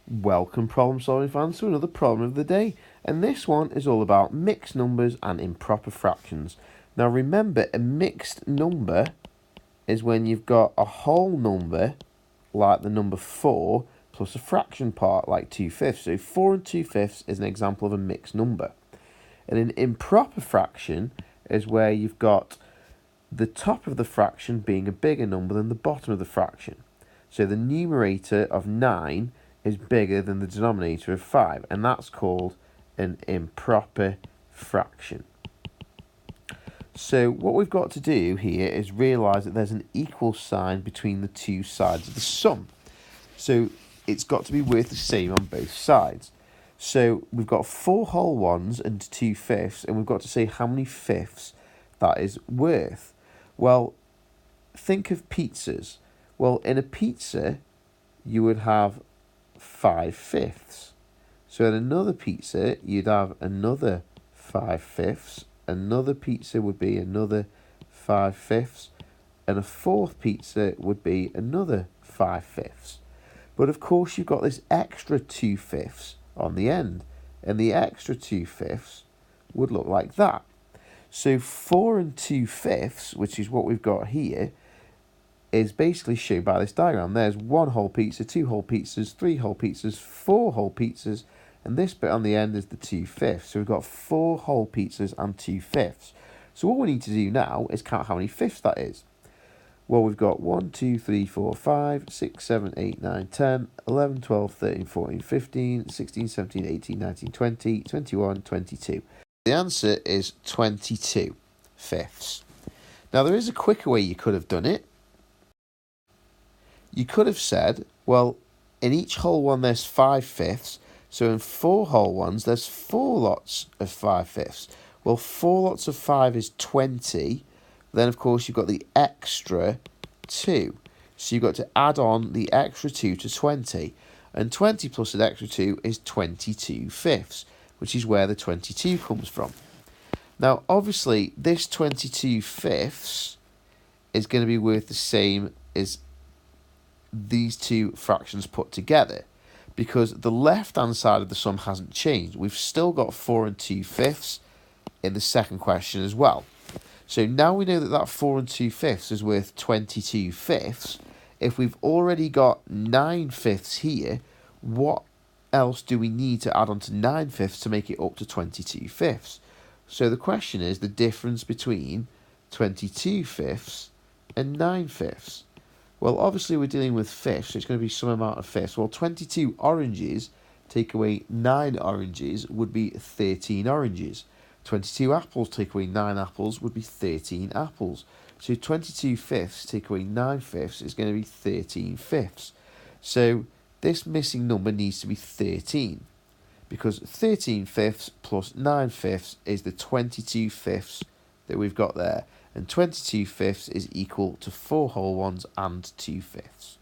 Welcome, problem solving fans, to another problem of the day. And this one is all about mixed numbers and improper fractions. Now remember, a mixed number is when you've got a whole number, like the number 4, plus a fraction part, like 2/5. So 4 and 2/5 is an example of a mixed number. And an improper fraction is where you've got the top of the fraction being a bigger number than the bottom of the fraction. So the numerator of 9 is bigger than the denominator of 5, and that's called an improper fraction. So what we've got to do here is realise that there's an equal sign between the two sides of the sum. So it's got to be worth the same on both sides. So we've got 4 whole ones and 2/5, and we've got to say how many fifths that is worth. Well, think of pizzas. Well, in a pizza, you would have 5/5. So in another pizza, you'd have another 5/5. Another pizza would be another 5/5. And a fourth pizza would be another 5/5. But of course, you've got this extra 2/5 on the end. And the extra 2/5 would look like that. So 4 and 2/5, which is what we've got here, is basically shown by this diagram. There's 1 whole pizza, 2 whole pizzas, 3 whole pizzas, 4 whole pizzas, and this bit on the end is the 2/5. So we've got 4 whole pizzas and 2/5. So what we need to do now is count how many fifths that is. Well, we've got 1, 2, 3, 4, 5, 6, 7, 8, 9, 10, 11, 12, 13, 14, 15, 16, 17, 18, 19, 20, 21, 22. The answer is 22 fifths. Now, there is a quicker way you could have done it. You could have said, well, in each whole one there's 5/5, so in 4 whole ones there's 4 lots of 5/5. Well, 4 lots of 5 is 20. Then, of course, you've got the extra 2. So you've got to add on the extra 2 to 20. And 20 plus an extra 2 is 22 fifths, which is where the 22 comes from. Now, obviously, this 22 fifths is going to be worth the same as these two fractions put together, because the left-hand side of the sum hasn't changed. We've still got 4 and 2/5 in the second question as well. So now we know that that 4 and 2/5 is worth 22 fifths. If we've already got 9 fifths here, what else do we need to add on to 9 fifths to make it up to 22 fifths? So the question is the difference between 22 fifths and 9 fifths. Well, obviously we're dealing with fifths, so it's going to be some amount of fifths. Well, 22 oranges take away 9 oranges would be 13 oranges. 22 apples take away 9 apples would be 13 apples. So 22 fifths take away 9 fifths is going to be 13 fifths. So this missing number needs to be 13, because 13 fifths plus 9 fifths is the 22 fifths that we've got there. And 22 fifths is equal to 4 whole ones and 2 fifths.